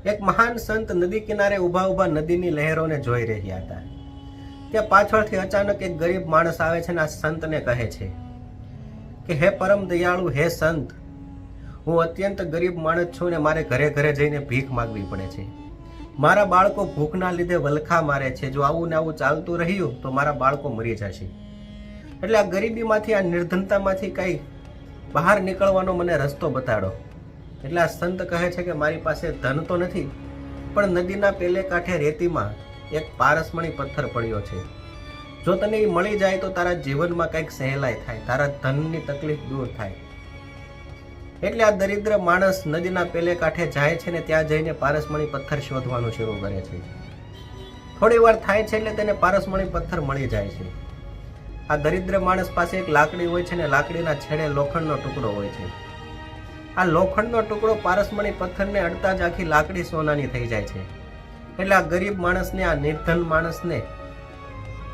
એક મહાન સંત નદી કિનારે ઊભા ઊભા નદીની લહેરોને જોઈ રહ્યા હતા। ત્યાં પાછળથી અચાનક એક ગરીબ માણસ આવે છે અને આ સંતને કહે છે કે હે પરમ દયાળુ, હે સંત, હું અત્યંત ગરીબ માણસ છું ને મારે ઘરે ઘરે જઈને ભીખ માગવી પડે છે। મારા બાળકો ભૂખના લીધે વલખા મારે છે। જો આવું ને આવું ચાલતું રહ્યું તો મારા બાળકો મરી જશે। એટલે આ ગરીબીમાંથી, આ નિર્ધનતામાંથી કંઈ બહાર નીકળવાનો મને રસ્તો બતાડો। એટલે આ સંત કહે છે કે મારી પાસે ધન તો નથી, પણ નદીના પેલે કાંઠે રેતીમાં એક પારસમણી પથ્થર પડ્યો છે। જો તને એ મળી જાય તો તારા જીવનમાં કંઈક સહેલાઈ થાય, તારા ધનની તકલીફ દૂર થાય। એટલે આ દરિદ્ર માણસ નદીના પેલે કાંઠે જાય છે ને ત્યાં જઈને પારસમણી પથ્થર શોધવાનું શરૂ કરે છે। થોડી વાર થાય છે એટલે તેને પારસમણી પથ્થર મળી જાય છે। આ દરિદ્ર માણસ પાસે એક લાકડી હોય છે ને લાકડીના છેડે લોખંડનો ટુકડો હોય છે। આ લોખંડનો ટુકડો પારસમણી પથ્થરને અડતા જ આખી લાકડી સોનાની થઈ જાય છે। એટલે આ ગરીબ માણસને, આ નિર્ધન માણસને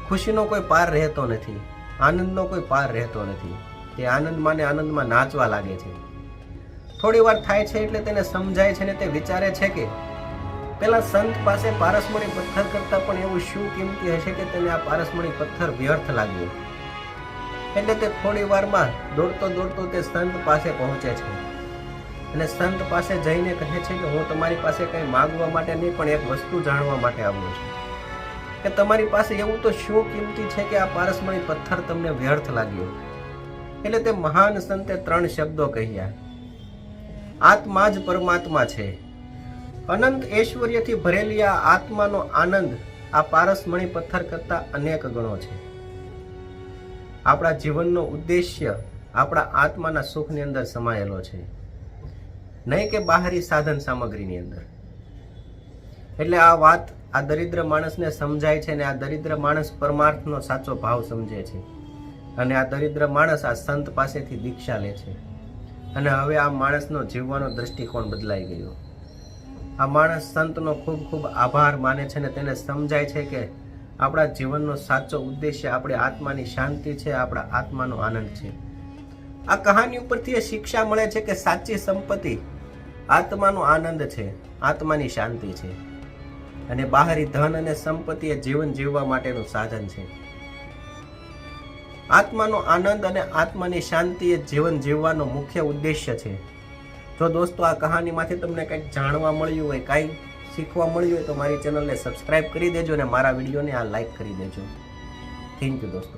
ખુશીનો કોઈ પાર રહેતો નથી, આનંદનો કોઈ પાર રહેતો નથી। તે આનંદમાં ને આનંદમાં નાચવા લાગે છે। થોડી વાર થાય છે એટલે તેને સમજાય છે ને તે વિચારે છે કે પેલા સંત પાસે પારસમણી પથ્થર કરતા પણ એવું શું કિંમતી હશે કે તેને આ પારસમણી પથ્થર વ્યર્થ લાગ્યો। એટલે તે થોડી વારમાં દોડતો દોડતો તે સંત પાસે પહોંચે છે અને સંત પાસે જઈને કહે છે કે હું તમારી પાસે કંઈ માગવા માટે નહીં, પણ એક વસ્તુ જાણવા માટે આવ્યો છું કે તમારી પાસે એવું તો શું કિંમતી છે કે આ પારસમણી પથ્થર તમને વ્યર્થ લાગ્યો। એટલે તે મહાન સંતે 3 શબ્દો કહ્યા, આત્મા જ પરમાત્મા છે। અનંત ઐશ્વર્યથી ભરેલી આ આત્માનો આનંદ આ પારસમણી પથ્થર કરતા અનેક ગણો છે। આપણા જીવનનો ઉદ્દેશ્ય આપણા આત્માના સુખની અંદર સમાયેલો છે, નહીં કે બાહરી સાધન સામગ્રીની અંદર। એટલે આ વાત આ દરિદ્ર માણસને સમજાય છે ને આ દરિદ્ર માણસ પરમાર્થનો સાચો ભાવ સમજે છે અને આ દરિદ્ર માણસ આ સંત પાસેથી દીક્ષા લે છે અને હવે આ માણસનો જીવવાનો દ્રષ્ટિકોણ બદલાઈ ગયો। આ માણસ સંતનો ખૂબ ખૂબ આભાર માને છે ને તેને સમજાય છે કે આપણા જીવનનો સાચો ઉદ્દેશ્ય આપણી આત્માની શાંતિ છે, આપણા આત્માનો આનંદ છે। આ કહાની ઉપરથી એ શિક્ષા મળે છે કે સાચી સંપત્તિ આત્માનો આનંદ છે, આત્માની શાંતિ છે અને બાહરી ધન અને સંપત્તિ એ જીવન જીવવા માટેનું સાધન છે। આત્માનો આનંદ અને આત્માની શાંતિ એ જીવન જીવવાનો મુખ્ય ઉદ્દેશ્ય છે। જો દોસ્તો આ કહાનીમાંથી તમને કંઈક જાણવા મળ્યું હોય, કાંઈ શીખવા મળ્યું હોય તો મારી ચેનલને સબસ્ક્રાઇબ કરી દેજો અને મારા વિડીયોને આ લાઈક કરી દેજો। થેન્ક યુ દોસ્તો।